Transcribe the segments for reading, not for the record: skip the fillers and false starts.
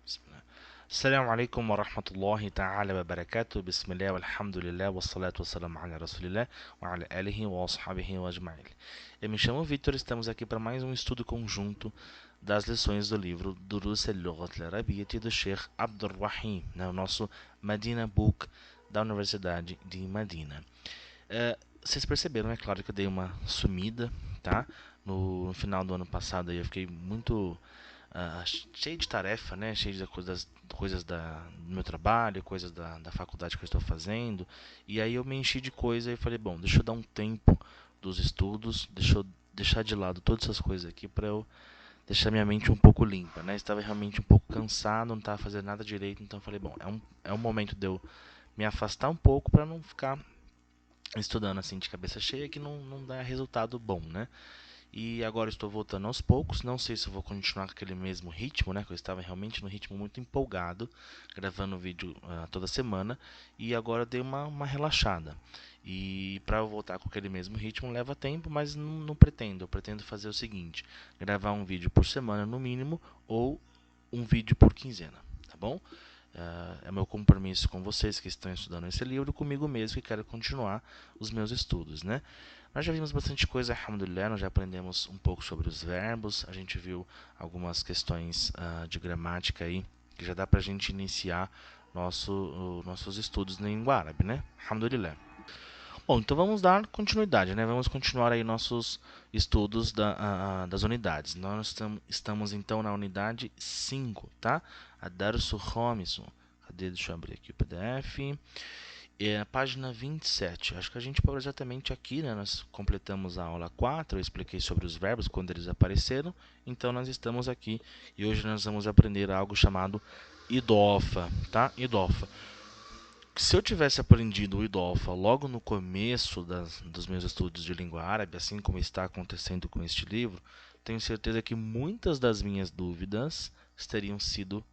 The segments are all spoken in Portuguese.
بسم الله. السلام عليكم ورحمة الله تعالى وبركاته. بسم الله والحمد لله والصلاة والسلام على Rasulillah wa ala alihi wa ashabihi wa ajma'in. Eu me chamo Victor, estamos aqui para mais um estudo conjunto das lições do livro Durus al-Lughat al-Arabiyyah do Sheikh Abdul Rahim, o nosso Madina Book da Universidade de Madina. Vocês perceberam, é claro que eu dei uma sumida, tá? No final do ano passado eu fiquei muito cheio de tarefa, né? Cheio de coisas do meu trabalho, coisas da faculdade que eu estou fazendo. E aí eu me enchi de coisa e falei, bom, deixa eu dar um tempo dos estudos, deixa eu deixar de lado todas essas coisas aqui para eu deixar minha mente um pouco limpa, né? Estava realmente um pouco cansado, não estava fazendo nada direito, então eu falei, bom, é um momento de eu me afastar um pouco para não ficar estudando assim de cabeça cheia que não dá resultado bom, né? E agora estou voltando aos poucos. Não sei se eu vou continuar com aquele mesmo ritmo, né? Que eu estava realmente no ritmo muito empolgado, gravando vídeo toda semana. E agora dei uma relaxada. E para eu voltar com aquele mesmo ritmo leva tempo, mas não pretendo. Eu pretendo fazer o seguinte: gravar um vídeo por semana no mínimo, ou um vídeo por quinzena, tá bom? É meu compromisso com vocês que estão estudando esse livro, comigo mesmo que quero continuar os meus estudos, né? Nós já vimos bastante coisa, alhamdulillah, nós já aprendemos um pouco sobre os verbos, a gente viu algumas questões de gramática aí, que já dá pra gente iniciar nossos estudos na língua árabe, né? Alhamdulillah. Bom, então vamos dar continuidade, né? Vamos continuar aí nossos estudos das unidades. Nós estamos então na unidade 5, tá? A Darsu Khomisu. Cadê? Deixa eu abrir aqui o PDF. É a página 27. Acho que a gente parou exatamente aqui, né? Nós completamos a aula 4. Eu expliquei sobre os verbos quando eles apareceram. Então nós estamos aqui e hoje nós vamos aprender algo chamado idofa, tá? Idofa. Se eu tivesse aprendido o idofa logo no começo dos meus estudos de língua árabe, assim como está acontecendo com este livro, tenho certeza que muitas das minhas dúvidas teriam sido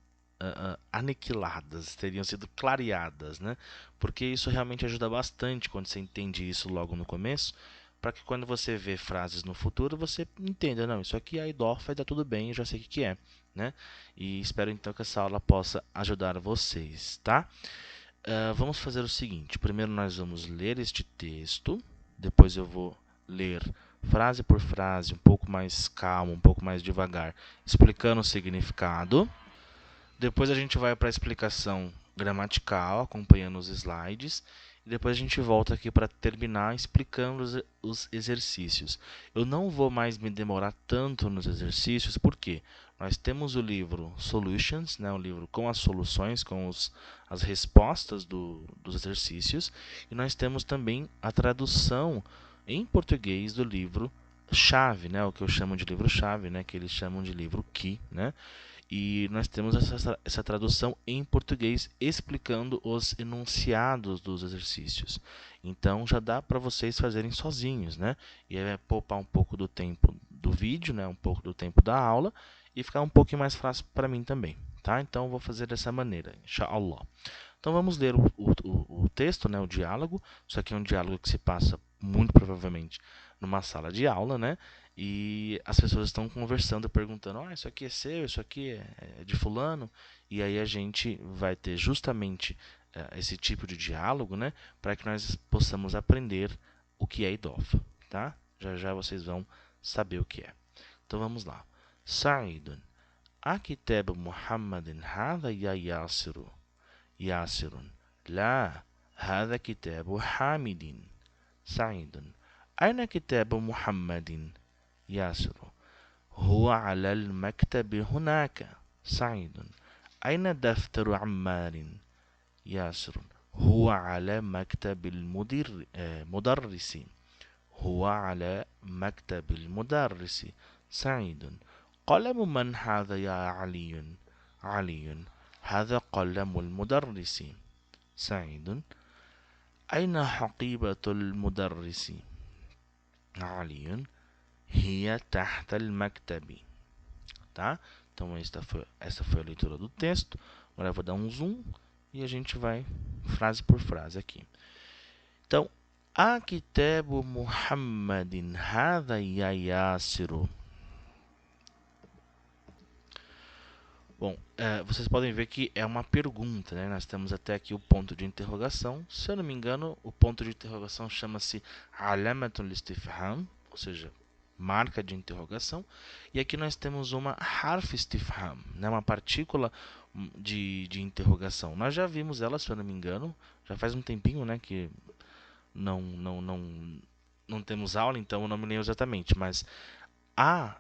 aniquiladas, teriam sido clareadas, né? Porque isso realmente ajuda bastante quando você entende isso logo no começo, para que quando você vê frases no futuro, você entenda, não, isso aqui é idofa e tá tudo bem, eu já sei o que é, né? E espero então que essa aula possa ajudar vocês, tá? Vamos fazer o seguinte: primeiro nós vamos ler este texto, depois eu vou ler frase por frase, um pouco mais calmo, um pouco mais devagar, explicando o significado. Depois a gente vai para a explicação gramatical, acompanhando os slides. E depois a gente volta aqui para terminar explicando os exercícios. Eu não vou mais me demorar tanto nos exercícios, porque nós temos o livro Solutions, né, o livro com as soluções, com as respostas dos exercícios. E nós temos também a tradução em português do livro chave, né, o que eu chamo de livro-chave, né, que eles chamam de livro key, né? E nós temos essa tradução em português explicando os enunciados dos exercícios. Então já dá para vocês fazerem sozinhos, né? E aí vai poupar um pouco do tempo do vídeo, né? Um pouco do tempo da aula e ficar um pouquinho mais fácil para mim também, tá? Então eu vou fazer dessa maneira, inshallah. Então vamos ler o texto, né? O diálogo. Isso aqui é um diálogo que se passa muito provavelmente numa sala de aula, né? E as pessoas estão conversando, perguntando: isso aqui é seu, isso aqui é de fulano. E aí a gente vai ter justamente esse tipo de diálogo, né? Para que nós possamos aprender o que é idofa, tá? Já já vocês vão saber o que é. Então vamos lá. Sa'idun. Akitab Muhammadin hadha ya Yasiru. Yasirun. La. هذا كتاب حامد. سعيد. أين كتاب محمد؟ ياسر. هو على المكتب هناك. سعيد. أين دفتر عمار؟ ياسر. هو على مكتب المدرس. هو على مكتب المدرس. سعيد. قلم من هذا يا علي؟ علي. هذا قلم المدرس. سعيد. أين حقيبة المدرس؟ علي. هي تحت المكتب. Tá? Então essa foi a leitura do texto. Agora eu vou dar um zoom e a gente vai frase por frase aqui. Então, Akitabu Muhammadin hadha ya Yasiru. Bom, vocês podem ver que é uma pergunta, né? Nós temos até aqui o ponto de interrogação. Se eu não me engano, o ponto de interrogação chama-se alamatul istifham, ou seja, marca de interrogação. E aqui nós temos uma harf istifham, né? Uma partícula de interrogação. Nós já vimos ela, se eu não me engano, já faz um tempinho, né? Que não temos aula, então eu não me lembro exatamente. Mas a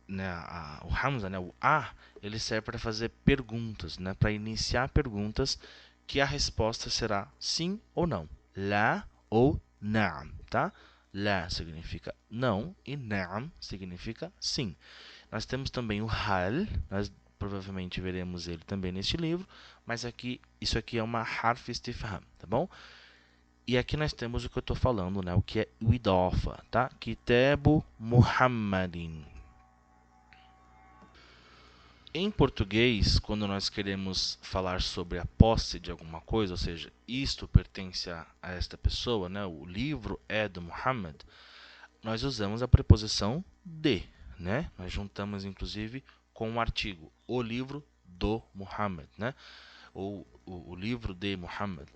né, o Hamza, né, o A, ele serve para fazer perguntas, né, para iniciar perguntas que a resposta será sim ou não. La ou na'am, tá? La significa não e na'am significa sim. Nós temos também o hal, nós provavelmente veremos ele também neste livro, mas aqui isso aqui é uma harf istifham, tá bom? E aqui nós temos o que eu estou falando, né, o que é o idafa, tá? Kitabu Muhammadin. Em português, quando nós queremos falar sobre a posse de alguma coisa, ou seja, isto pertence a esta pessoa, né? O livro é do Muhammad, nós usamos a preposição de, né? Nós juntamos inclusive com o artigo, o livro do Muhammad, né? Ou o livro de Muhammad.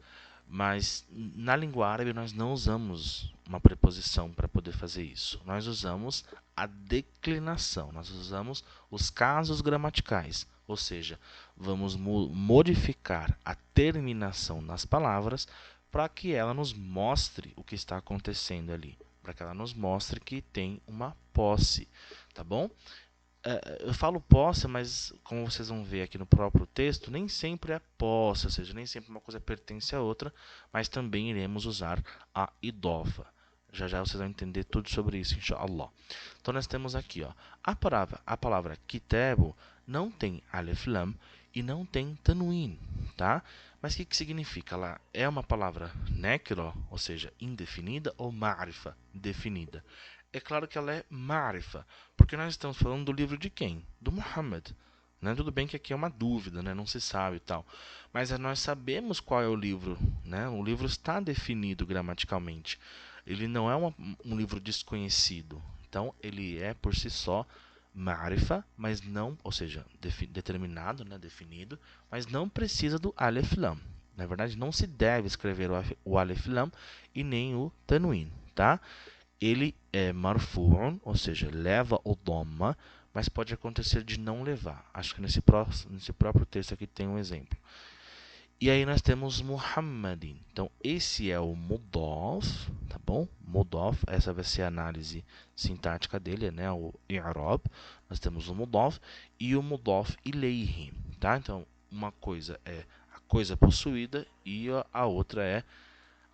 Mas na língua árabe nós não usamos uma preposição para poder fazer isso. Nós usamos a declinação, nós usamos os casos gramaticais, ou seja, vamos modificar a terminação nas palavras para que ela nos mostre o que está acontecendo ali, para que ela nos mostre que tem uma posse, tá bom? Eu falo posse, mas como vocês vão ver aqui no próprio texto, nem sempre é posse, ou seja, nem sempre uma coisa pertence à outra, mas também iremos usar a idofa. Já já vocês vão entender tudo sobre isso, inshallah. Então nós temos aqui, ó, a palavra kitabu não tem alif lam e não tem tanwin, tá? Mas o que significa? Ela é uma palavra nekro, ou seja, indefinida, ou ma'rifa, definida? É claro que ela é ma'rifa, porque nós estamos falando do livro de quem? Do Muhammad. Né? Tudo bem que aqui é uma dúvida, né? Não se sabe e tal. Mas nós sabemos qual é o livro. Né? O livro está definido gramaticalmente. Ele não é um livro desconhecido. Então, ele é por si só ma'rifa, mas não, ou seja, determinado, né? Definido, mas não precisa do alif lam. Na verdade, não se deve escrever o alif lam e nem o tanwin, tá? Ele é marfu'un, ou seja, leva o dhamma, mas pode acontecer de não levar. Acho que nesse próprio texto aqui tem um exemplo. E aí nós temos Muhammadin. Então, esse é o mudaf, tá bom? Mudaf, essa vai ser a análise sintática dele, né? O i'rab. Nós temos o mudaf e o mudaf ilayhi, tá? Então, uma coisa é a coisa possuída e a outra é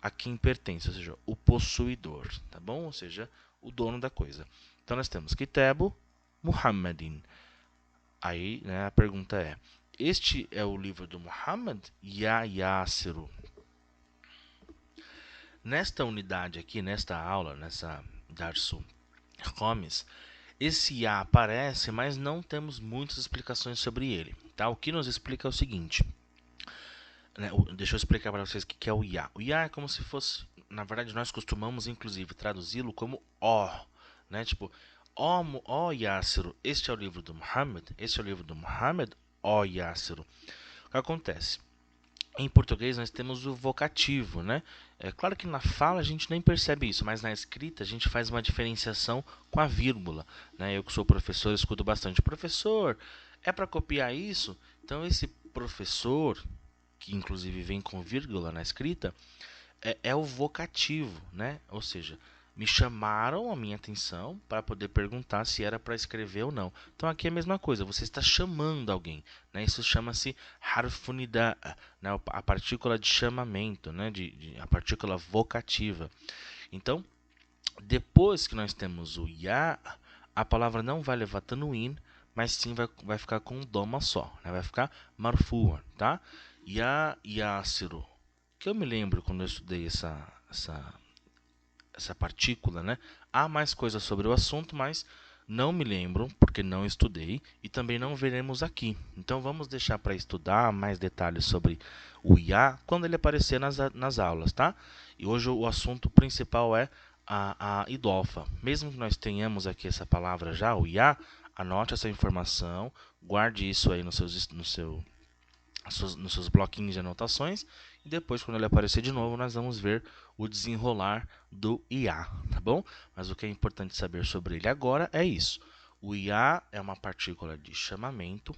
a quem pertence, ou seja, o possuidor, tá bom? Ou seja, o dono da coisa. Então nós temos Kitabu Muhammadin. Aí, né, a pergunta é: este é o livro do Muhammad? Ya Yasiru. Nesta unidade aqui, nesta aula, nessa Darsu Homes, esse Ya aparece, mas não temos muitas explicações sobre ele. Tá? O que nos explica é o seguinte. Né, deixa eu explicar para vocês o que é o Ya. O Ya é como se fosse, na verdade, nós costumamos inclusive traduzi-lo como ó, né? Tipo, ó Yássiro, este é o livro do Muhammad, este é o livro do Muhammad, ó Yássiro. O que acontece? Em português nós temos o vocativo, né? É claro que na fala a gente nem percebe isso, mas na escrita a gente faz uma diferenciação com a vírgula, né? Eu que sou professor, escuto bastante: professor, é para copiar isso? Então esse professor, que inclusive vem com vírgula na escrita, é o vocativo, né? Ou seja, me chamaram a minha atenção para poder perguntar se era para escrever ou não. Então aqui é a mesma coisa, você está chamando alguém, né? Isso chama-se harfunida, né? A partícula de chamamento, né? A partícula vocativa. Então, depois que nós temos o ya, a palavra não vai levar tanwin, mas sim vai ficar com um doma só, né? Vai ficar marfu'an, tá? Ya Yasiru, que eu me lembro quando eu estudei essa partícula, né? Há mais coisas sobre o assunto, mas não me lembro, porque não estudei e também não veremos aqui. Então vamos deixar para estudar mais detalhes sobre o IA quando ele aparecer nas aulas, tá? E hoje o assunto principal é a idofa. Mesmo que nós tenhamos aqui essa palavra já, o IA, Anote essa informação, guarde isso aí nos seus bloquinhos de anotações e depois, quando ele aparecer de novo, nós vamos ver o desenrolar do IA, tá bom? Mas o que é importante saber sobre ele agora é isso. O IA é uma partícula de chamamento,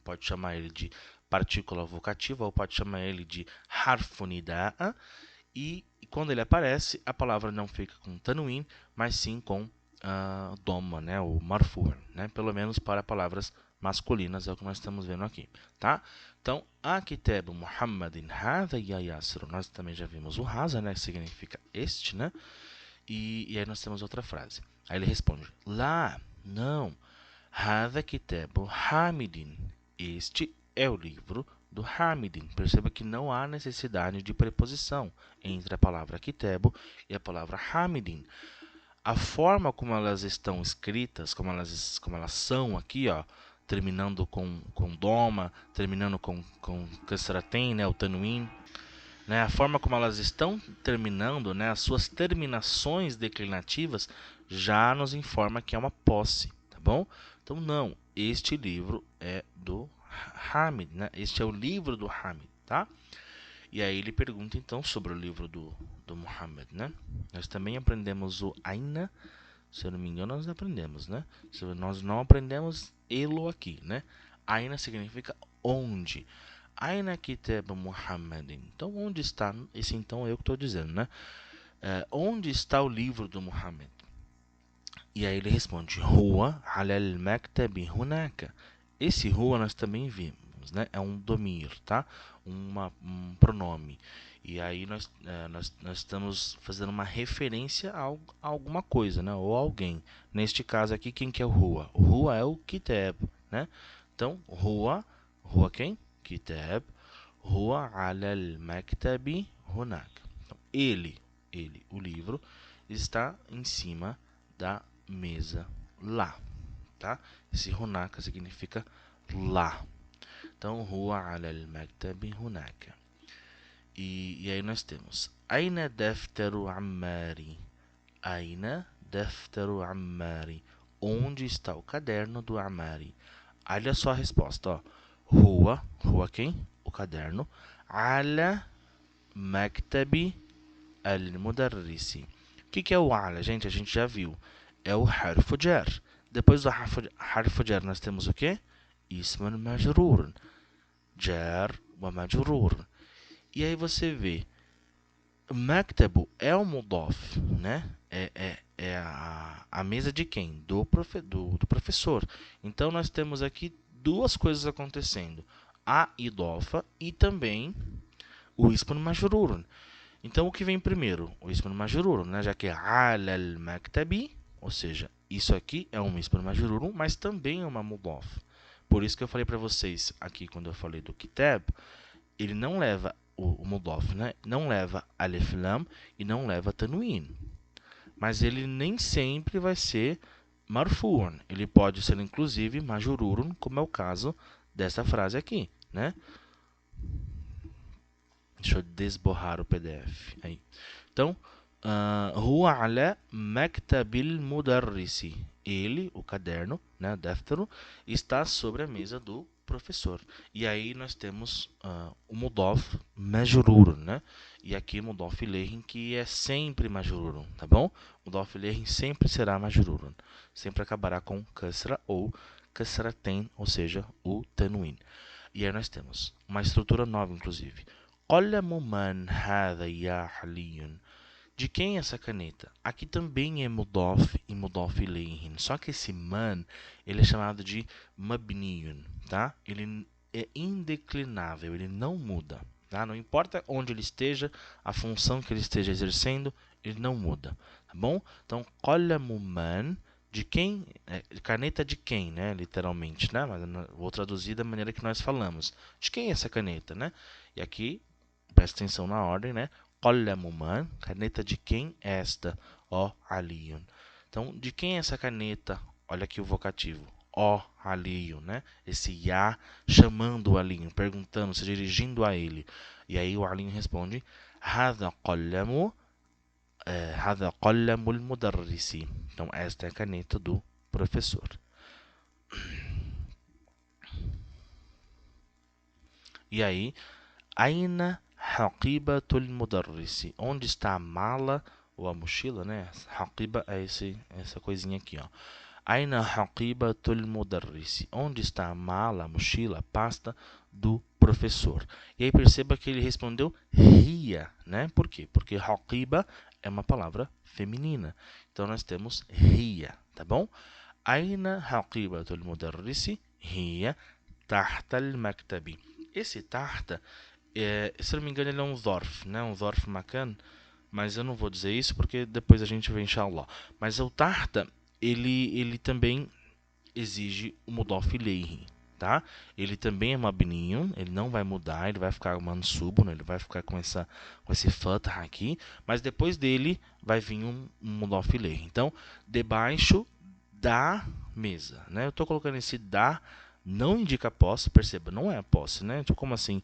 pode chamar ele de partícula vocativa ou pode chamar ele de harfunida'a, e quando ele aparece, a palavra não fica com tanwin, mas sim com doma, né, ou marfu', né, pelo menos para palavras masculinas, é o que nós estamos vendo aqui, tá? Então, a kitabu Muhammadin hadha ya Yasir, nós também já vimos o haza, né, que significa este, né? E aí nós temos outra frase. Aí ele responde: lá, não, hadha kitabu Hamidin, este é o livro do Hamidin. Perceba que não há necessidade de preposição entre a palavra kitebo e a palavra Hamidin. A forma como elas estão escritas, como elas são aqui, ó, terminando com doma, terminando com kasraten, né, o tanwin, né, a forma como elas estão terminando, né, as suas terminações declinativas já nos informa que é uma posse, tá bom? Então não, este livro é do Hamid, né? Este é o livro do Hamid, tá? E aí ele pergunta então sobre o livro do Muhammad, né? Nós também aprendemos o Aina, se eu não me engano nós aprendemos, né? Nós não aprendemos elo aqui, né? Aina significa onde. Aina kitab Muhammadin. Então onde está? Esse então é eu que estou dizendo, né? Onde está o livro do Muhammad? E aí ele responde: Huwa ala al-maktabi hunaka. Esse Huwa nós também vimos, né? É um domir, tá? Um pronome. E aí nós estamos fazendo uma referência a alguma coisa, né? Ou alguém. Neste caso aqui, quem que é o Huwa? O Huwa é o Kitab, né? Então, Huwa quem? Kitab. Huwa ala al-maktabi hunaka. Então, ele, o livro, está em cima da mesa lá, tá? Esse hunaka significa lá. Então, huwa ala al-maktabi hunaka. E aí nós temos Aina daftaru Ammari. Aina daftaru Ammari. Onde está o caderno do Ammari? Olha só a resposta, ó. Huwa quem? O caderno. Ala maktabi al-mudarrisi. O que é o ala, gente? A gente já viu. É o harfu jar. Depois do harfu jar nós temos o quê? Ismun majrur. Jar wa majrur. E aí você vê, maktabu é o mudaf, né? É a mesa de quem? Do professor. Então nós temos aqui duas coisas acontecendo. A idofa e também o ismun majrur. Então, o que vem primeiro? O ismun majrur, né? Já que é ala al-maktabi, ou seja, isso aqui é um ismun majrur, mas também é uma mudaf. Por isso que eu falei para vocês aqui, quando eu falei do kitab, ele não leva o mudaf, né? Não leva alif lam e não leva tanwin. Mas ele nem sempre vai ser marfu'un. Ele pode ser, inclusive, majrurun, como é o caso dessa frase aqui, né? Deixa eu desborrar o PDF aí. Então, huwa ala maktabil mudarrisi. Ele, o caderno, né, daftaru, está sobre a mesa do professor. E aí nós temos o mudaf majrur, né? E aqui mudaf ilayhi, que é sempre majrur, tá bom? Mudaf ilayhi sempre será majrur. Sempre acabará com kasra ou kasraten, ou seja, o tanwin. E aí nós temos uma estrutura nova, inclusive. Qalamu man hadha ya haliyun. De quem é essa caneta? Aqui também é mudaf e mudaf ilayhin. Só que esse man, ele é chamado de mabniyun, tá? Ele é indeclinável, ele não muda, tá? Não importa onde ele esteja, a função que ele esteja exercendo, ele não muda, tá bom? Então, qalamu man, de quem? Caneta de quem, né? Literalmente, né? Mas vou traduzir da maneira que nós falamos. De quem é essa caneta, né? E aqui presta atenção na ordem, né? Qalamu man, caneta de quem é esta? Ó Aliyun. Então, de quem é essa caneta? Olha aqui o vocativo. Ó Aliyun, né? Esse ya chamando o Aliyun, perguntando, se dirigindo a ele. E aí o Aliyun responde: Hadha qalamu al-mudarrisi. Então, esta é a caneta do professor. E aí, Aina haqibatul mudarrisi? Onde está a mala ou a mochila, né? Haqiba é essa coisinha aqui, ó. Aina haqibatul mudarrisi? Onde está a mala, a mochila, a pasta do professor? E aí perceba que ele respondeu ria, né? Por quê? Porque haqiba é uma palavra feminina. Então nós temos ria, tá bom? Aina haqibatul mudarrisi? Ria tahta al-maktabi. Esse tahta, se eu não me engano, ele é um zorf, né? Um zorf makan, mas eu não vou dizer isso porque depois a gente vê inshallah. Mas o tahta, ele também exige o mudaf ilayhi, tá? Ele também é mabniun, ele não vai mudar, ele vai ficar mansubo, né? Ele vai ficar com esse fathah aqui, mas depois dele vai vir um mudaf ilayhi. Então, debaixo da mesa, né? Eu estou colocando esse da, não indica posse, perceba, não é a posse, né? Então, como assim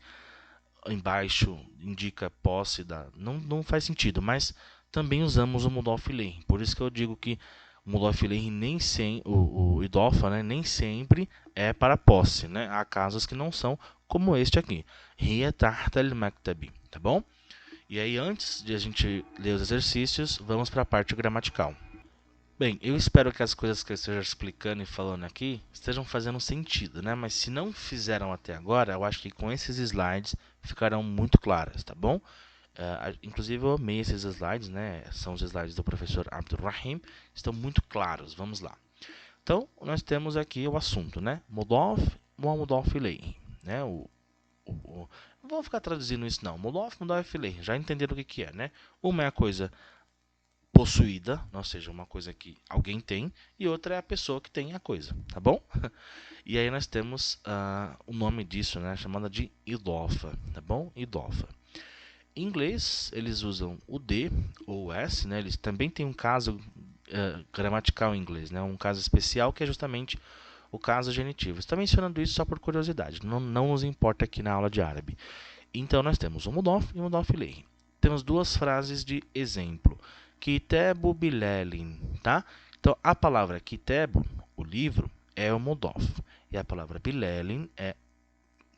embaixo indica posse da, não faz sentido, mas também usamos o mudaf ilayhi. Por isso que eu digo que o mudaf ilayhi nem sempre, o idofa, né, nem sempre é para posse, né? Há casos que não são, como este aqui. Hiya tahta al-maktabi, tá bom? E aí, antes de a gente ler os exercícios, vamos para a parte gramatical. Bem, eu espero que as coisas que eu esteja explicando e falando aqui estejam fazendo sentido, né? Mas se não fizeram até agora, eu acho que com esses slides ficarão muito claras, tá bom? Inclusive eu amei esses slides, né? São os slides do professor Abdurrahim, estão muito claros. Vamos lá. Então, nós temos aqui o assunto, né? Mudaf wa mudaf ilayhi, né? Não vou ficar traduzindo isso não. Mudaf ilayhi. Já entenderam o que que é, né? Uma é a coisa possuída, ou seja, uma coisa que alguém tem, e outra é a pessoa que tem a coisa, tá bom? E aí nós temos o nome disso, né, chamada de idofa, tá bom? Idofa. Em inglês, eles usam o D ou o S, né? Eles também têm um caso gramatical em inglês, né? Um caso especial que é justamente o caso genitivo. Estou mencionando isso só por curiosidade, não nos importa aqui na aula de árabe. Então nós temos o mudaf e o mudaf ilayhi. Temos duas frases de exemplo. Kitabu Bilalin, tá? Então, a palavra Kitabu, o livro, é o mudaf. E a palavra Bilalin é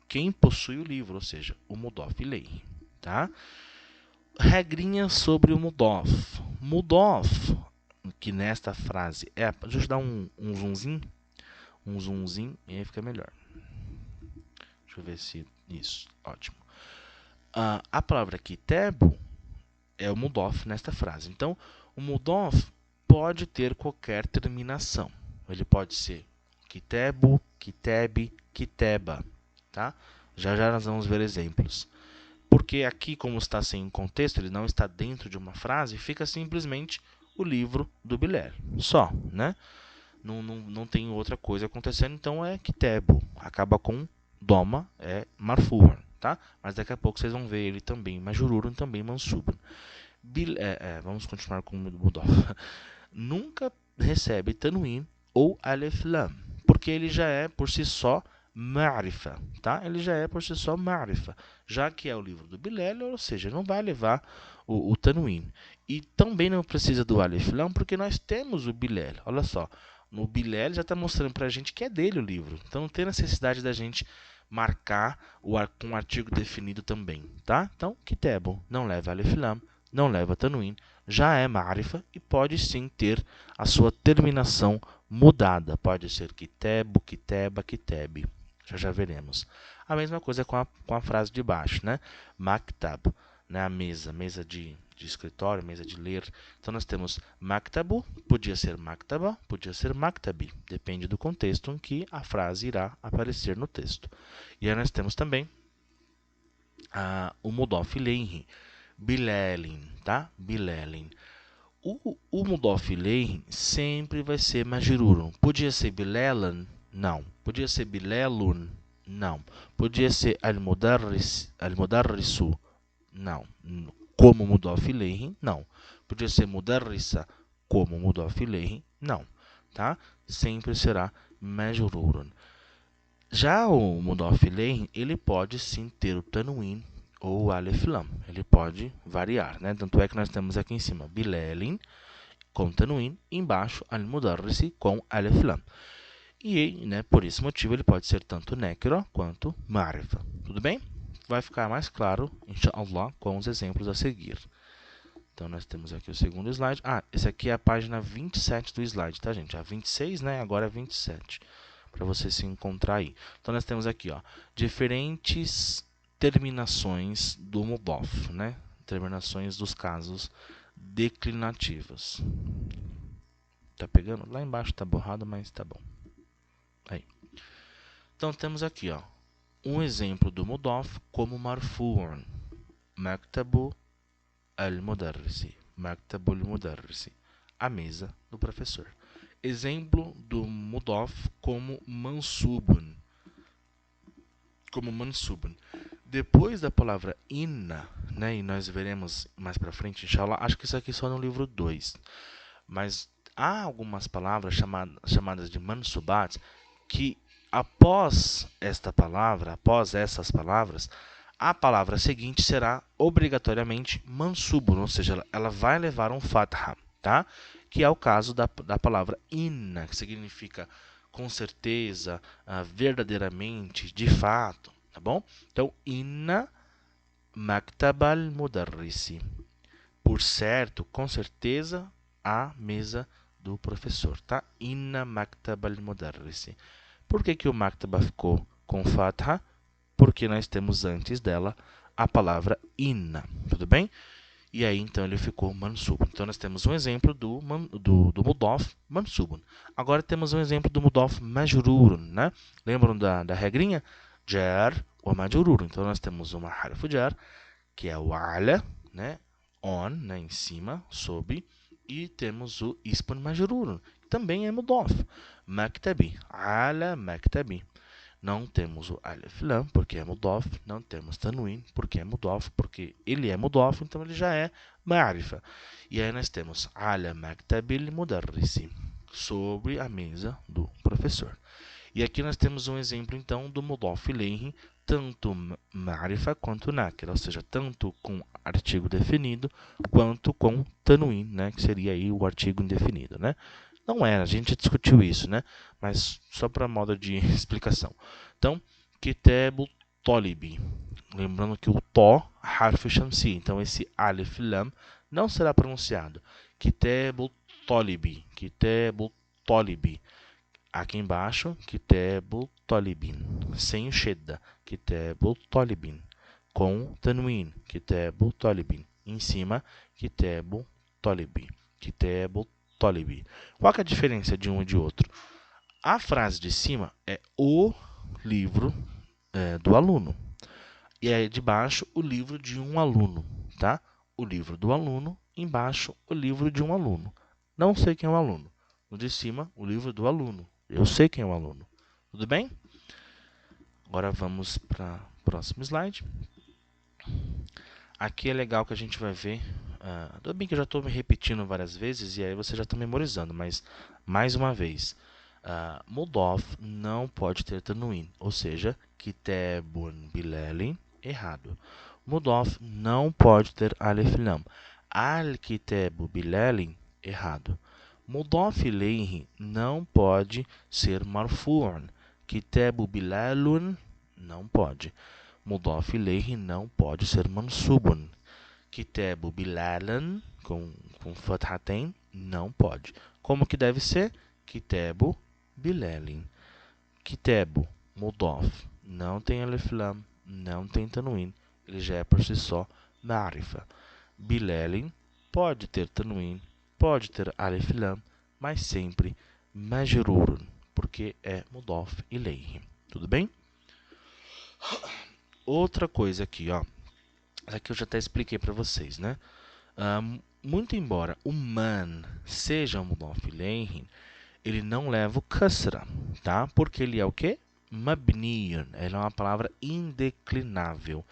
quem possui o livro, ou seja, o mudaf ilayhi, tá? Regrinha sobre o mudaf. Mudaf, que nesta frase é... Deixa eu dar um zoomzinho, e aí fica melhor. Deixa eu ver se... Isso, ótimo. A palavra Kitabu é o mudaf nesta frase. Então, o mudaf pode ter qualquer terminação. Ele pode ser kitebu, kitebe, kiteba, tá? Já nós vamos ver exemplos. Porque aqui, como está sem contexto, ele não está dentro de uma frase, fica simplesmente o livro do Bilal. Só, né? Não tem outra coisa acontecendo, então é kitebu. Acaba com doma, é marfu'an, tá? Mas daqui a pouco vocês vão ver ele também majrurun, também mansub. Vamos continuar com o mudaf. Nunca recebe tanwin ou alif lam, porque ele já é por si só ma'rifa, tá? Ele já é por si só ma'rifa, já que é o livro do Bilal, ou seja, não vai levar o tanwin. E também não precisa do alif lam, porque nós temos o Bilal. Olha só, no Bilal já está mostrando para a gente que é dele o livro, então não tem necessidade da gente marcar com um artigo definido também, tá? Então, kitabu não leva alif lam, não leva tanwin, já é ma'rifa e pode sim ter a sua terminação mudada. Pode ser kitebu, kiteba, kitebe. Já veremos. A mesma coisa com a frase de baixo, né? Maktab, né? A mesa de escritório, mesa de ler. Então nós temos maktabu, podia ser maktaba, podia ser maktabi. Depende do contexto em que a frase irá aparecer no texto. E aí nós temos também o mudaf ilayhi. Bilalin, tá? Bilalin. O mudaf ilayhi sempre vai ser majrurun. Podia ser bilalan? Não. Podia ser bilalun? Não. Podia ser al-mudarrisu? Não. Como mudaf ilayhi? Não. Podia ser mudarrisa? Como mudaf ilayhi? Não. Tá? Sempre será majrurun. Já o mudaf ilayhi, ele pode sim ter o tanwin ou alif lam. Ele pode variar, né? Tanto é que nós temos aqui em cima bilalin com tanwin, embaixo al-mudarrisi com alif lam. E, né, por esse motivo, ele pode ser tanto nekra quanto ma'rifa. Tudo bem? Vai ficar mais claro, inshallah, com os exemplos a seguir. Então, nós temos aqui o segundo slide. Esse aqui é a página 27 do slide, tá, gente? A 26, né? Agora é 27, para você se encontrar aí. Então, nós temos aqui, ó, diferentes terminações do mudaf, né? Terminações dos casos declinativos. Tá pegando? Lá embaixo tá borrado, mas tá bom. Aí. Então, temos aqui, ó, um exemplo do mudaf como marfu'un. Maktabu al-mudarrisi. Maktabu al-mudarrisi. A mesa do professor. Exemplo do mudaf como mansubun. Como mansubun. Depois da palavra inna, né, e nós veremos mais para frente, inshallah, acho que isso aqui só no livro 2. Mas há algumas palavras chamadas de mansubat que após esta palavra, após essas palavras, a palavra seguinte será obrigatoriamente mansubun, ou seja, ela vai levar um fatha, tá? Que é o caso da palavra inna, que significa com certeza, verdadeiramente, de fato, tá bom? Então, inna maktabal mudarrisi. Por certo, com certeza, a mesa do professor, tá? Inna maktabal mudarrisi. Por que o maktaba ficou com fatha? Porque nós temos antes dela a palavra inna, tudo bem? E aí, então, ele ficou mansubun. Então, nós temos um exemplo do mudaf mansubun. Agora, temos um exemplo do mudaf majrurun, né? Lembram da regrinha? Jar ou majrurun. Então, nós temos uma harfu jar, que é o ala, né? On, né? Em cima, sob. E temos o ismun majrurun, que também é mudaf. Maktabi. Ala maktabi. Não temos o alif lam, porque é mudaf. Não temos tanwin, porque é mudaf. Porque ele é mudaf, então ele já é ma'rifa. E aí nós temos ala maktabil mudarrisi, sobre a mesa do professor. E aqui nós temos um exemplo, então, do mudaf ilayhi, tanto ma'rifa quanto nakira, ou seja, tanto com artigo definido quanto com tanwin, né, que seria aí o artigo indefinido, né? Não era, a gente discutiu isso, né? Mas só para modo de explicação. Então, kitabu tolibi. Lembrando que o to, harf shamsi. Então, esse alif lam não será pronunciado. Kitabu tolibi. Kitabu tolibi. Aqui embaixo, kitabu tolibin. Sem o shedda. Kitabu tolibin. Com tanwin. Kitabu tolibin. Em cima, kitabu tolibi. Kitabu tolibi. Qual que é a diferença de um e de outro? A frase de cima é o livro do aluno. E aí de baixo, o livro de um aluno, tá? O livro do aluno, embaixo, o livro de um aluno. Não sei quem é o aluno. No de cima, o livro do aluno. Eu sei quem é o aluno. Tudo bem? Agora vamos para o próximo slide. Aqui é legal que a gente vai ver. Tudo bem que eu já estou me repetindo várias vezes e aí você já está memorizando, mas mais uma vez. Mudaf não pode ter tanwin, ou seja, kitabun bilalin, errado. Mudaf não pode ter alif lam. Al-kitabu bilalin, errado. Mudaf ilayhi não pode ser marfu'un. Kitabu bilalun, não pode. Mudaf ilayhi não pode ser mansubun. Kitabu bilalan, com fathatain, não pode. Como que deve ser? Kitabu bilalin. Kitabu, mudaf, não tem alif lam, não tem tanwin, ele já é por si só ma'rifa. Bilalin pode ter tanwin, pode ter alif lam, mas sempre majrurun, porque é mudaf ilayhi. Tudo bem? Outra coisa aqui, ó. Essa aqui eu já até expliquei para vocês, né? Muito embora o man seja um mudaf ilayhi, ele não leva o kasra, tá? Porque ele é o quê? Mabniyun. Ele é uma palavra indeclinável.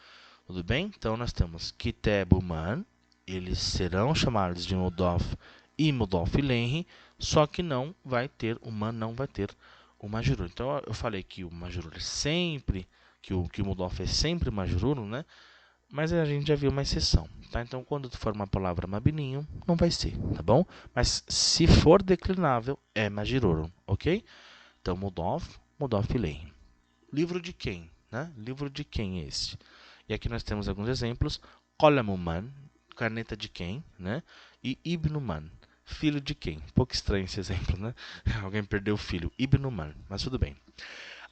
Tudo bem? Então, nós temos kitabu man. Eles serão chamados de mudaf e mudaf ilayhi, só que não vai ter, o man não vai ter o majrur. Então, eu falei que o majrur é sempre, que o mudaf é sempre majrur, né? Mas a gente já viu uma exceção, tá? Então, quando for uma palavra mabninho, não vai ser, tá bom? Mas se for declinável, é majrurun, ok? Então, mudaf ilayhi. Livro de quem? Né? Livro de quem é esse? E aqui nós temos alguns exemplos. Qalamu man, caneta de quem? Né? E ibnu man, filho de quem? Um pouco estranho esse exemplo, né? Alguém perdeu o filho. Ibnu man, mas tudo bem.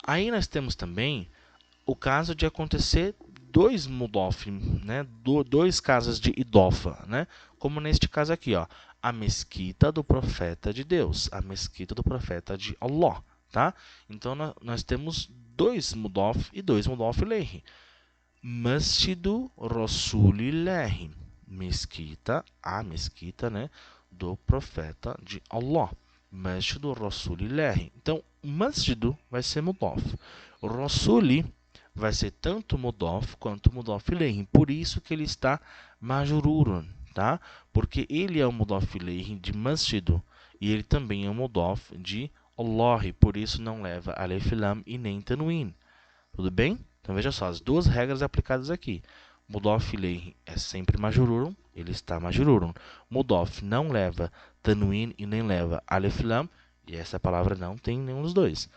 Aí nós temos também o caso de acontecer dois mudaf, né? Dois casos de idofa, né? Como neste caso aqui, ó, a mesquita do profeta de Deus, a mesquita do profeta de Allah, tá? Então nós temos dois mudaf e dois mudaf ilayhi. Masjidu Rasulillahi, mesquita, a mesquita, né, do profeta de Allah. Masjidu Rasulillahi. Então, masjidu vai ser mudaf. Rasuli vai ser tanto mudaf quanto mudaf ilayhi. Por isso que ele está majrurun, tá? Porque ele é o mudaf ilayhi de masjidu e ele também é o mudaf de Allah, por isso não leva alif lam e nem tanwin. Tudo bem? Então veja só, as duas regras aplicadas aqui. Mudaf ilayhi é sempre majrurun, ele está majrurun. Mudaf não leva tanwin e nem leva alif lam, e essa palavra não tem nenhum dos dois.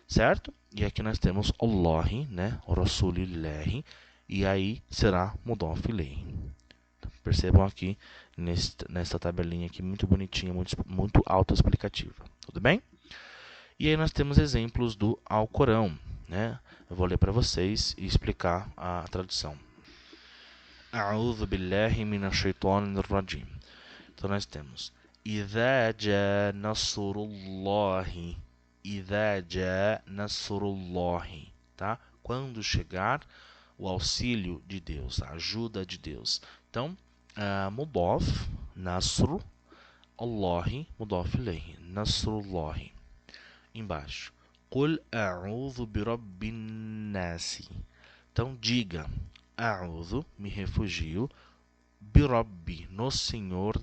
Certo? E aqui nós temos Allahi, né? Rasulillahi, e aí será mudaf ilayhi. Então, percebam aqui nesta tabelinha aqui muito bonitinha, muito autoexplicativa. Tudo bem? E aí nós temos exemplos do Alcorão, né? Eu vou ler para vocês e explicar a tradução. A'udhu billahi minash shaitanir rajim. Então nós temos Idha ja nasrullahi. Idha ja nasrullahi, tá? Quando chegar o auxílio de Deus, a ajuda de Deus. Então, mudaf, nasru, Allahi, mudaf ilayhi, nasrullahi. Embaixo. Qul a'udhu birabbin nasi. Então diga, a'udhu, me refugio, birabbi, no Senhor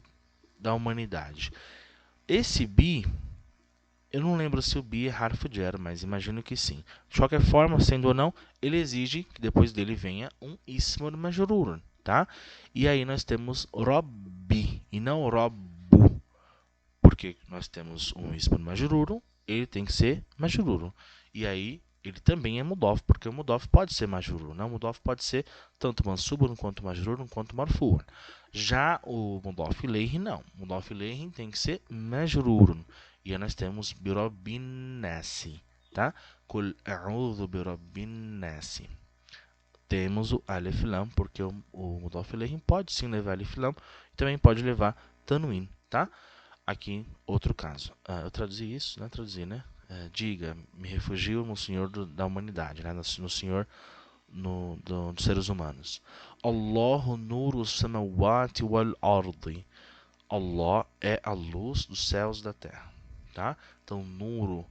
da humanidade. Esse bi, eu não lembro se o bi é harfu jar, mas imagino que sim. De qualquer forma, sendo ou não, ele exige que depois dele venha um ismul majrur, tá? E aí nós temos rabbi e não rabbu. Porque nós temos um ismul majrur, ele tem que ser majrur. E aí ele também é mudaf, porque o mudaf pode ser majrur, né? O mudaf pode ser tanto mansubun quanto majrur quanto marfu'. Já o mudaf ilayhi não. O mudaf ilayhi tem que ser majrur. E aí nós temos birabbin nasi, tá? Qul a'udhu birabbin nasi. Temos o alif lam, porque o mudaf ilayhi pode sim levar alif lam e também pode levar tanwin, tá? Aqui, outro caso. Eu traduzi isso, né? Traduzi, né? Diga, me refugio no Senhor da humanidade, né? No Senhor dos seres humanos. Allahu nuru samawati wal ardi. Allah é a luz dos céus e da terra, tá? Então, nuru,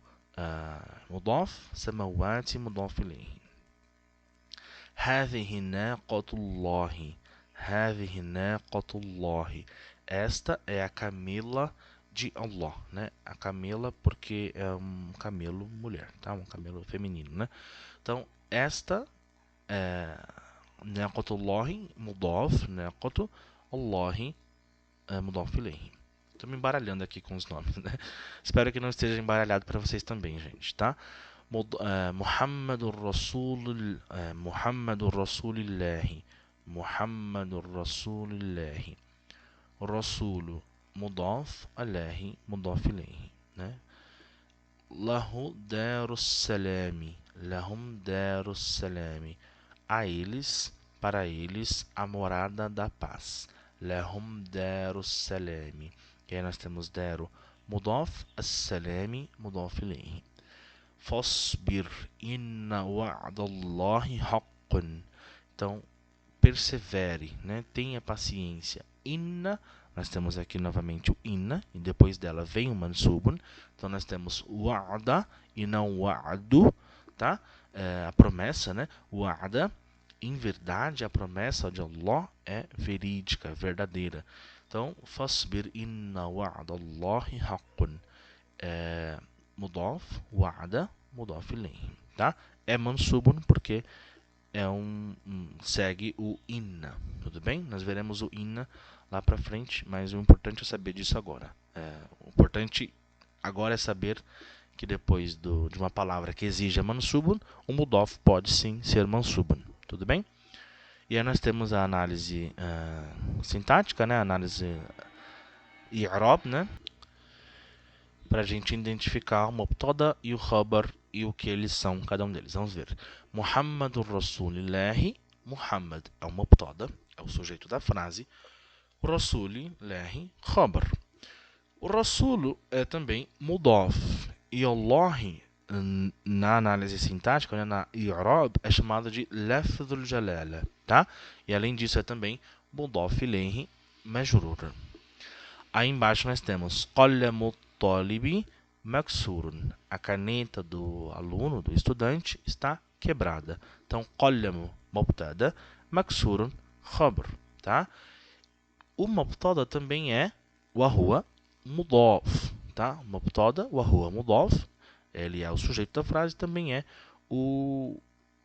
mudaf, samawati, mudaf ilayhi. هذه ناقة الله. هذه ناقة الله. Esta é a camela de Allah, né? A camela porque é um camelo mulher, tá? Um camelo feminino, né? Então, esta é Naqatullahi mudaf, Naqatu Allahi mudaf ilayhi. Estou me embaralhando aqui com os nomes, né? Espero que não esteja embaralhado para vocês também, gente, tá? Muhammadur Rasulillahi. Muhammadur Rasulillahi. Rasulu mudaf, Allahi mudaf ilayhi, né? Lahu darus salami. Lahum darus salami. A eles, para eles, a morada da paz. Lahum darus salami. E aí nós temos daru mudaf, as-salami mudaf ilayhi. Fasbir inna wa'dallahi haqqun. Então, persevere, né? Tenha paciência. Inna, nós temos aqui novamente o inna, e depois dela vem o mansubun. Então, nós temos wa'da e não wa'du, tá? A promessa, né? Wa'da, em verdade, a promessa de Allah é verídica, verdadeira. Então, fasbir inna wa'dallahi haqqun. Mudaf, wa'da, mudaf ilayhi, tá? É mansubun porque segue o inna, tudo bem? Nós veremos o inna lá pra frente, mas o importante é saber disso agora. O importante agora é saber que depois de uma palavra que exija mansubun, o mudaf pode sim ser mansubun. Tudo bem? E aí nós temos a análise sintática, né? A análise i'rab, né? Para a gente identificar o mubtada e o khabar e o que eles são, cada um deles. Vamos ver. Muhammadur Rasulillahi. Muhammad é o mubtada, é o sujeito da frase. Rasulillahi, khabar. O Rasulu é também mudaf. E Allahi, na análise sintática, né, na i'rab, é chamado de lafdhul jalala, tá? E além disso é também mudaf ilayhi majrur. Aí embaixo nós temos qalamu talibi maksurun. A caneta do aluno, do estudante, está quebrada. Então, qalamu mubtada, maksurun khabr, tá? O mubtada também é wa huwa mudaf, tá? Mubtada wa huwa mudaf. Ele é o sujeito da frase, também é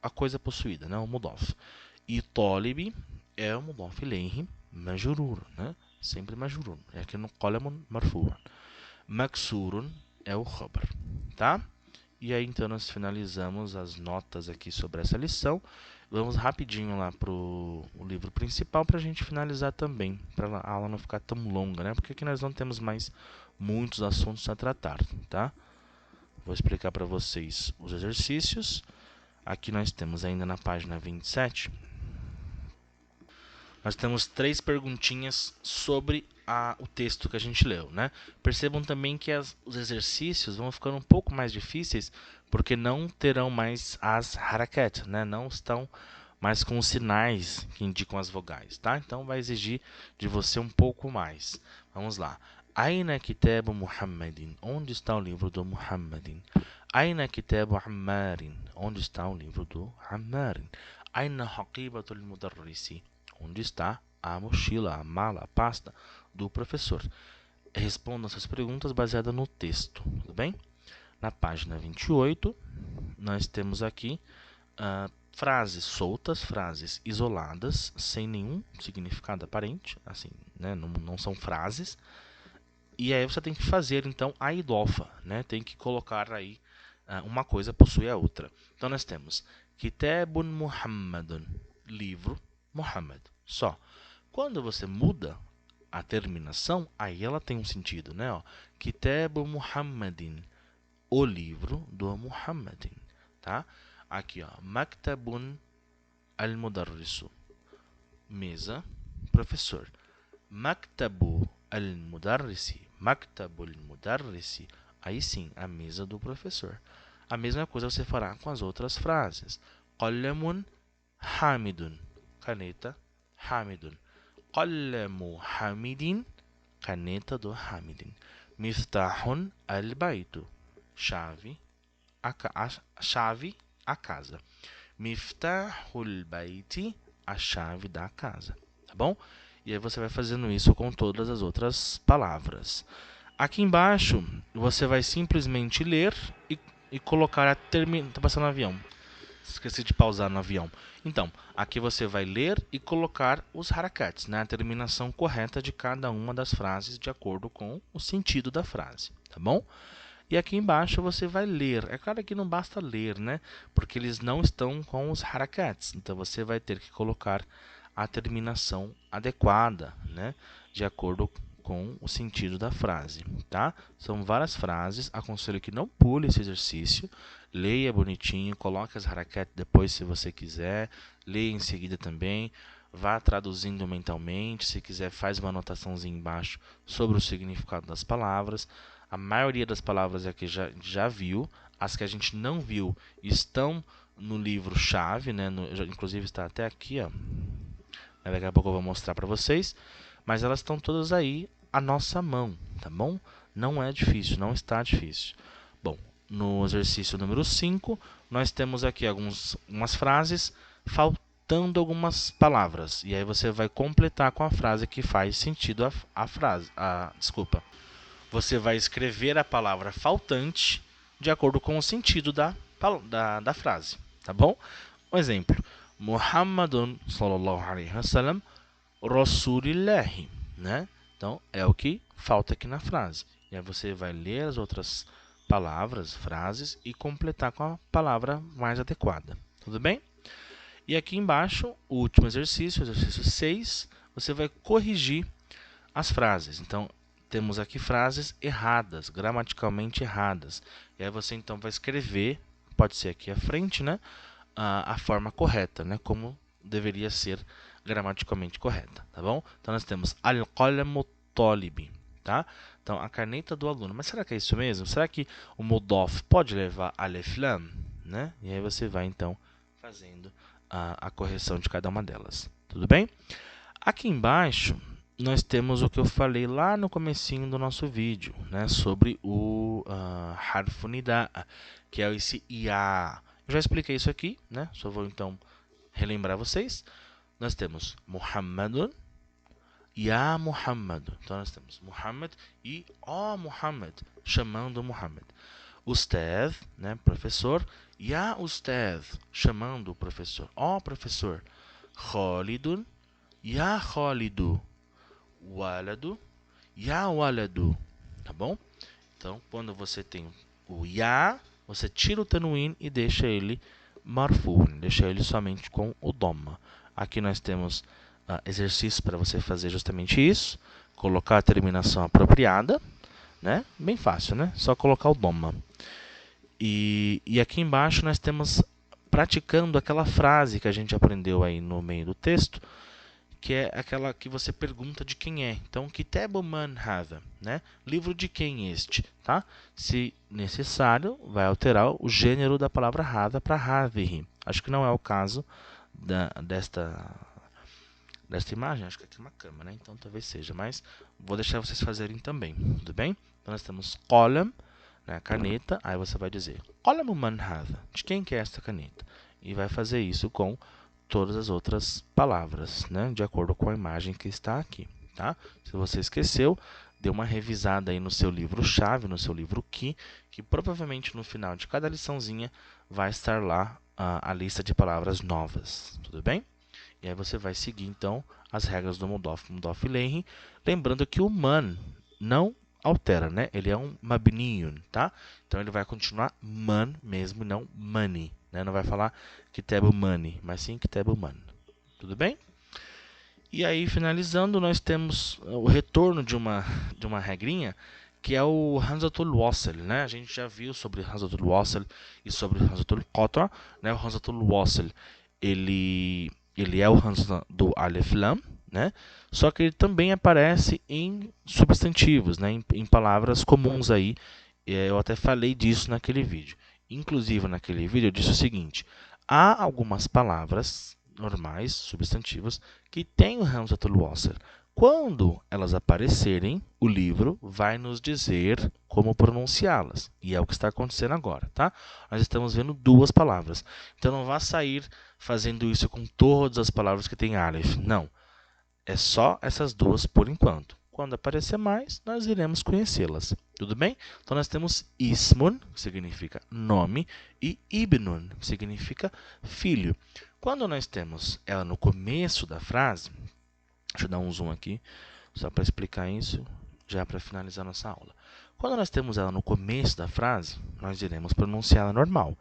a coisa possuída, né? O mudaf. E talibi é o mudaf ilayhi majrur, né? Sempre majrur. É aqui no qalam marfu'. Maksurun é o khabar, tá? E aí então nós finalizamos as notas aqui sobre essa lição. Vamos rapidinho lá pro o livro principal para a gente finalizar também, para a aula não ficar tão longa, né? Porque aqui nós não temos mais muitos assuntos a tratar, tá? Vou explicar para vocês os exercícios. Aqui nós temos ainda na página 27. Nós temos 3 perguntinhas sobre o texto que a gente leu, né? Percebam também que os exercícios vão ficando um pouco mais difíceis porque não terão mais as harakat, né? Não estão mais com os sinais que indicam as vogais, tá? Então vai exigir de você um pouco mais. Vamos lá. Aina kitabu Muhammadin? Onde está o livro do Muhammadin? Aina kitabu Ammarin? Onde está o livro do Ammarin? Aina haqibatul mudarrisi? Onde está a mochila, a mala, a pasta do professor? Responda essas perguntas baseadas no texto, tudo bem? Na página 28, nós temos aqui frases soltas, frases isoladas, sem nenhum significado aparente, assim, né? Não são frases. E aí você tem que fazer, então, a idofa, né? Tem que colocar aí uma coisa possui a outra. Então nós temos Kitabun Muhammadun, livro Muhammad, só. Quando você muda a terminação, aí ela tem um sentido, né? Ó, Kitabu Muhammadin, o livro do Muhammadin, tá? Aqui, ó, Maktabun al-Mudarrisu, mesa, professor. Maktabu al-Mudarrisi, Maktabul Mudarrisi, aí sim, a mesa do professor. A mesma coisa você fará com as outras frases. Qalamun Hamidun, caneta Hamidun. Qalamu Hamidin, caneta do Hamidin. Miftahun al-Baitu, chave a casa. Miftahul Baiti, a chave da casa, tá bom? E aí você vai fazendo isso com todas as outras palavras. Aqui embaixo, você vai simplesmente ler e colocar a terminação. Tá passando no avião. Esqueci de pausar no avião. Então, aqui você vai ler e colocar os harakats, né? A terminação correta de cada uma das frases de acordo com o sentido da frase, tá bom? E aqui embaixo você vai ler. É claro que não basta ler, né? Porque eles não estão com os harakats. Então você vai ter que colocar a terminação adequada, né? De acordo com o sentido da frase, tá? São várias frases. Aconselho que não pule esse exercício. Leia bonitinho, coloque as harakat depois se você quiser. Leia em seguida também. Vá traduzindo mentalmente. Se quiser, faz uma anotaçãozinha embaixo sobre o significado das palavras. A maioria das palavras aqui já viu. As que a gente não viu estão no livro-chave, né? Inclusive está até aqui, ó. Daqui a pouco eu vou mostrar para vocês. Mas elas estão todas aí à nossa mão, tá bom? Não é difícil, não está difícil. Bom, no exercício número 5, nós temos aqui algumas frases faltando algumas palavras. E aí você vai completar com a frase que faz sentido a frase. Desculpa. Você vai escrever a palavra faltante de acordo com o sentido da frase, tá bom? Um exemplo. Muhammadun sallallahu alaihi wasallam Rasulillahi, né? Então, é o que falta aqui na frase. E aí você vai ler as outras palavras, frases e completar com a palavra mais adequada. Tudo bem? E aqui embaixo, o último exercício 6, você vai corrigir as frases. Então, temos aqui frases erradas, gramaticalmente erradas. E aí você então vai escrever, pode ser aqui à frente, né, a forma correta, né, como deveria ser gramaticalmente correta, tá bom? Então nós temos al-qalamu talib, tá? Então a caneta do aluno. Mas será que é isso mesmo? Será que o mudof pode levar alif lam, né? E aí você vai então fazendo a correção de cada uma delas. Tudo bem? Aqui embaixo nós temos o que eu falei lá no comecinho do nosso vídeo, né, sobre o harfu nida, que é esse ia. Eu já expliquei isso aqui, né? Só vou então relembrar vocês. Nós temos Muhammadun, ya Muhammad. Então nós temos Muhammad e Muhammad, chamando Muhammad. Ustadh, né, professor, ya Ustadh, chamando o professor. Professor. Khalidun, ya Khalidu. Waladu, ya waladu, tá bom? Então, quando você tem o ya, você tira o tanwin e deixa ele marfu, deixa ele somente com o dhamma. Aqui nós temos exercícios para você fazer justamente isso, colocar a terminação apropriada, né? Bem fácil, né? Só colocar o dhamma. E aqui embaixo nós temos praticando aquela frase que a gente aprendeu aí no meio do texto, que é aquela que você pergunta de quem é. Então, Kitabu man hadha, né? Livro de quem este, tá? Se necessário, vai alterar o gênero da palavra hadha para hadhihi. Acho que não é o caso desta imagem. Acho que aqui é uma cama, né? Então, talvez seja, mas vou deixar vocês fazerem também, tudo bem? Então, nós temos qalam, né? Caneta. Aí você vai dizer, Qalamu man hadha, de quem que é esta caneta? E vai fazer isso com todas as outras palavras, né, de acordo com a imagem que está aqui, tá? Se você esqueceu, dê uma revisada aí no seu livro-chave, no seu livro que provavelmente no final de cada liçãozinha vai estar lá a lista de palavras novas, tudo bem? E aí você vai seguir então as regras do Mudaf Ilayhi, lembrando que o man não altera, né? Ele é um mabniyun, tá? Então ele vai continuar man mesmo, não money, né? Não vai falar kitabu money, mas sim kitabu man. Tudo bem? E aí, finalizando, nós temos o retorno de uma regrinha, que é o Hamzatul Wasl, né? A gente já viu sobre Hamzatul Wasl e sobre Hamzatul Qata, né? O Hamzatul Wasl, ele é o Hamza do Alif Lam, né? Só que ele também aparece em substantivos, né? Em palavras comuns aí. Eu até falei disso naquele vídeo. Inclusive, naquele vídeo eu disse o seguinte: há algumas palavras normais, substantivos, que têm o Hamzatul Wasl. Quando elas aparecerem, o livro vai nos dizer como pronunciá-las. E é o que está acontecendo agora, tá? Nós estamos vendo duas palavras. Então não vá sair fazendo isso com todas as palavras que têm Aleph. Não. É só essas duas por enquanto. Quando aparecer mais, nós iremos conhecê-las. Tudo bem? Então nós temos Ismun, que significa nome, e Ibnun, que significa filho. Quando nós temos ela no começo da frase, deixa eu dar um zoom aqui, só para explicar isso, já para finalizar nossa aula. Quando nós temos ela no começo da frase, nós iremos pronunciá-la normal.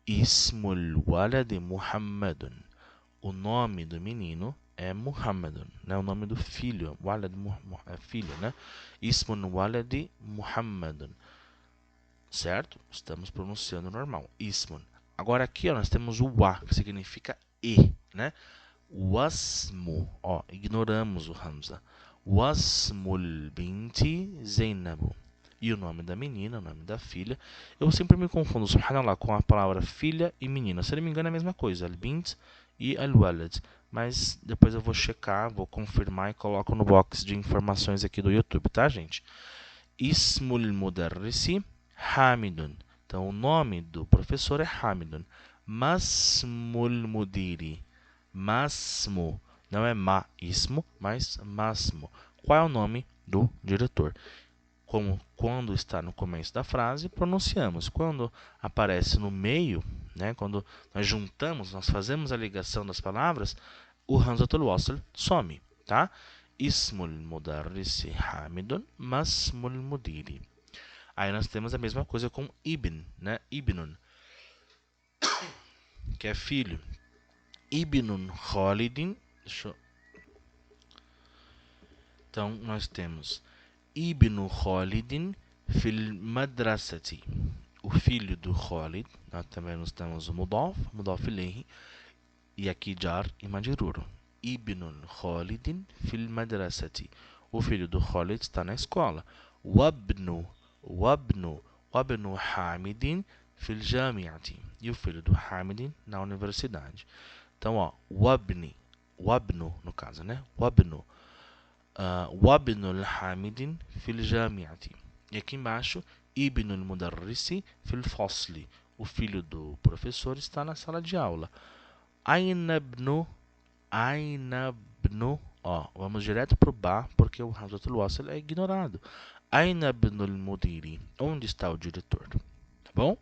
Ismul walad Muhammadun. O nome do menino é Muhammadun, né? O nome do filho, walad é filho, né? Ismun walad Muhammadun. Certo? Estamos pronunciando normal. Ismun. Agora aqui, ó, nós temos o wa, que significa e, né? Wasmu, ó, ignoramos o hamza. Wasmul binti Zainabu. E o nome da menina, o nome da filha. Eu sempre me confundo, subhanallah, com a palavra filha e menina. Se não me engano é a mesma coisa, al-bint e al-walad. Mas depois eu vou checar, vou confirmar e coloco no box de informações aqui do YouTube, tá, gente? Ismul mudarrisi Hamidun. Então o nome do professor é Hamidun. Masmul mudiri. Masmo, não é ismo, mas masmo. Qual é o nome do diretor? Como quando está no começo da frase, pronunciamos. Quando aparece no meio, né, quando nós juntamos, nós fazemos a ligação das palavras, o Hamzatul Wasl some, tá? Ismul mudarrisi Hamidun, masmul mudiri. Aí nós temos a mesma coisa com ibn, né? Ibnun, que é filho. Ibnun Khalidin. Então nós temos Ibnu Khalidin fil madrasati. O filho do Khalid. Nós também nós temos o mudaf ilayhi. E aqui jar e majrur. Ibnun Khalidin fil madrasati. O filho do Khalid está na escola. Wabnu Hamidin fil jami'ati. E o filho do Hamidin na universidade. Então, ó, wabnu no caso, né? Wabnul Hamidin fil jami'ati. E aqui embaixo, Ibnul Mudarrisi fil fasli. O filho do professor está na sala de aula. Ainabnu, ó, vamos direto pro ba, porque o Hamzatul Wasl é ignorado. Ainabnul Mudiri, onde está o diretor? Tá bom?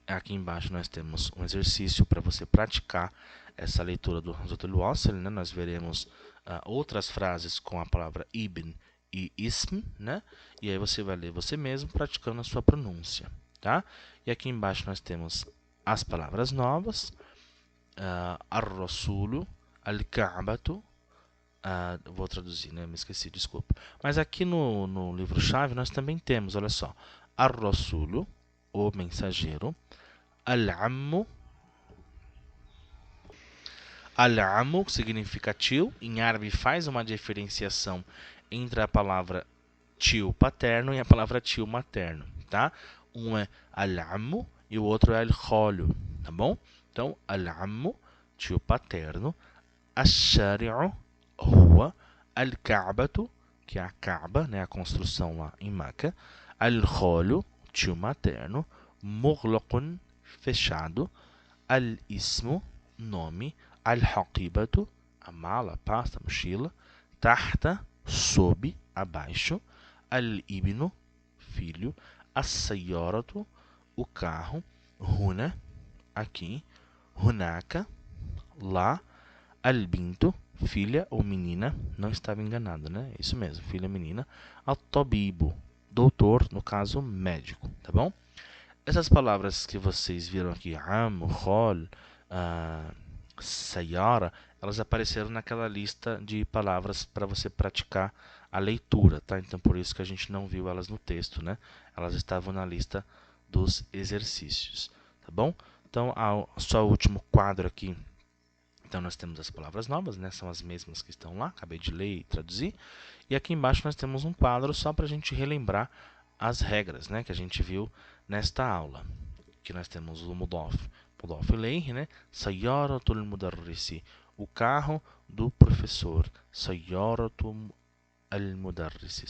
Aqui embaixo nós temos um exercício para você praticar essa leitura do Hamzatul Wasl, né? Nós veremos outras frases com a palavra ibn e ism, né? E aí você vai ler você mesmo praticando a sua pronúncia, tá? E aqui embaixo nós temos as palavras novas. Ar-Rasulu, Al-Ka'batu. Vou traduzir, né? Me esqueci, desculpa. Mas aqui no livro-chave nós também temos, olha só. Ar-Rasulu, o mensageiro. Al-Ammu. Al-Ammu significa tio. Em árabe faz uma diferenciação entre a palavra tio paterno e a palavra tio materno, tá? Um é Al-Ammu e o outro é Al-Kholu, tá bom? Então, Al-Ammu, tio paterno. Ash-Shari'u, rua. Al-Ka'batu, que é a Kaaba, né, a construção lá em Meca. Al-Kholu, tio materno. Mughlaqun, fechado. Al-Ismu, nome. Al-Haqibatu, a mala, pasta, mochila. Tahta, sob, abaixo. Al-Ibnu, filho. As-Sayyaratu, o carro. Huna, aqui. Hunaka, lá. Al-Bintu, filha ou menina. Não estava enganado, né? Isso mesmo, filha menina. At-Tabibu, doutor, no caso médico, tá bom? Essas palavras que vocês viram aqui, Am, Khol, Sayara, elas apareceram naquela lista de palavras para você praticar a leitura, tá? Então por isso que a gente não viu elas no texto, né? Elas estavam na lista dos exercícios, tá bom? Então, só o último quadro aqui. Então nós temos as palavras novas, né? São as mesmas que estão lá, acabei de ler e traduzir. E aqui embaixo nós temos um quadro só para a gente relembrar as regras, né? Que a gente viu nesta aula. Aqui nós temos o mudaf ilayhi, né? Sayyaratul mudarrisi, o carro do professor. Sayyaratul mudarrisi.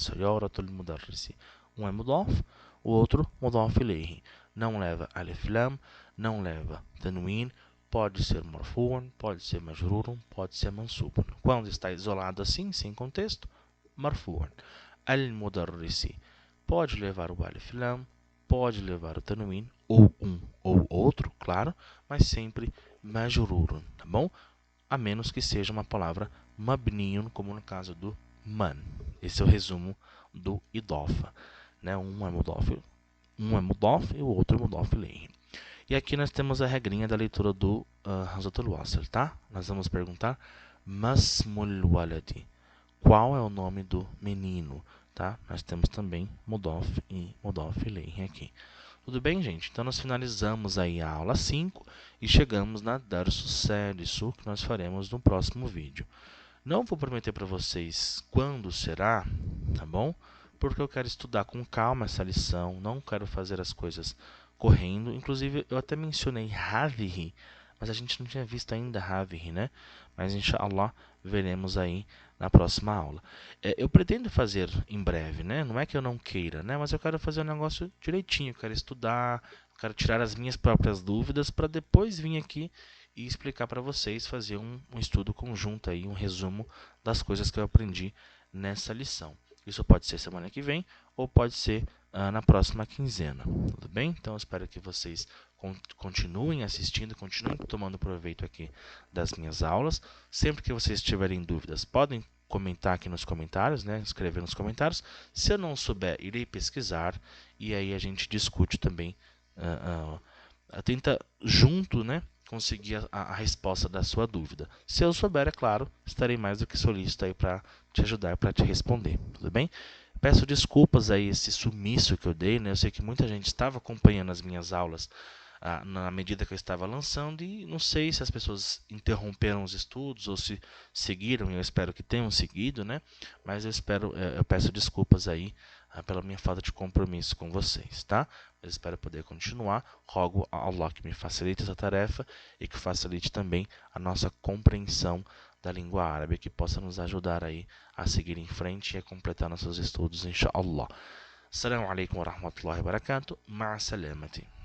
Um é mudaf, o outro mudaf ilayhi. Não leva alif lam, não leva tanwin. Pode ser marfu'un, pode ser majrurun, pode ser mansubun. Quando está isolado assim, sem contexto, marfu'un. Al-mudarrisi pode levar o alif lam, pode levar o tanwin, ou um ou outro, claro, mas sempre majrurun, tá bom? A menos que seja uma palavra mabniun, como no caso do man. Esse é o resumo do idafa, né? Um é mudaf e o outro é mudaf ilayhi. E aqui nós temos a regrinha da leitura do Hamzatul Wasl, tá? Nós vamos perguntar Masmul waladi. Qual é o nome do menino, tá? Nós temos também mudaf e mudaf ilayhi aqui. Tudo bem, gente? Então nós finalizamos aí a aula 5 e chegamos na Darsu Sadisu, que nós faremos no próximo vídeo. Não vou prometer para vocês quando será, tá bom? Porque eu quero estudar com calma essa lição, não quero fazer as coisas correndo. Inclusive, eu até mencionei Havihi, mas a gente não tinha visto ainda Havihi, né? Mas, inshallah, veremos aí na próxima aula. Eu pretendo fazer em breve, né? Não é que eu não queira, né? Mas eu quero fazer o negócio direitinho, eu quero estudar, eu quero tirar as minhas próprias dúvidas para depois vir aqui e explicar para vocês, fazer um estudo conjunto aí, um resumo das coisas que eu aprendi nessa lição. Isso pode ser semana que vem ou pode ser na próxima quinzena, tudo bem? Então eu espero que vocês continuem assistindo, continuem tomando proveito aqui das minhas aulas. Sempre que vocês tiverem dúvidas, podem comentar aqui nos comentários, né? Escrever nos comentários. Se eu não souber, irei pesquisar e aí a gente discute também. Tenta junto, né? Conseguir a resposta da sua dúvida. Se eu souber, é claro, estarei mais do que solícito aí para te ajudar, para te responder, tudo bem? Peço desculpas aí esse sumiço que eu dei, né? Eu sei que muita gente estava acompanhando as minhas aulas na medida que eu estava lançando e não sei se as pessoas interromperam os estudos ou se seguiram, eu espero que tenham seguido, né? Mas eu peço desculpas aí pela minha falta de compromisso com vocês, tá? Eu espero poder continuar. Rogo a Allah que me facilite essa tarefa e que facilite também a nossa compreensão da língua árabe, que possa nos ajudar aí a seguir em frente e a completar nossos estudos, inshallah. Assalamu alaikum wa rahmatullahi wa barakatuh. Ma'a salamati.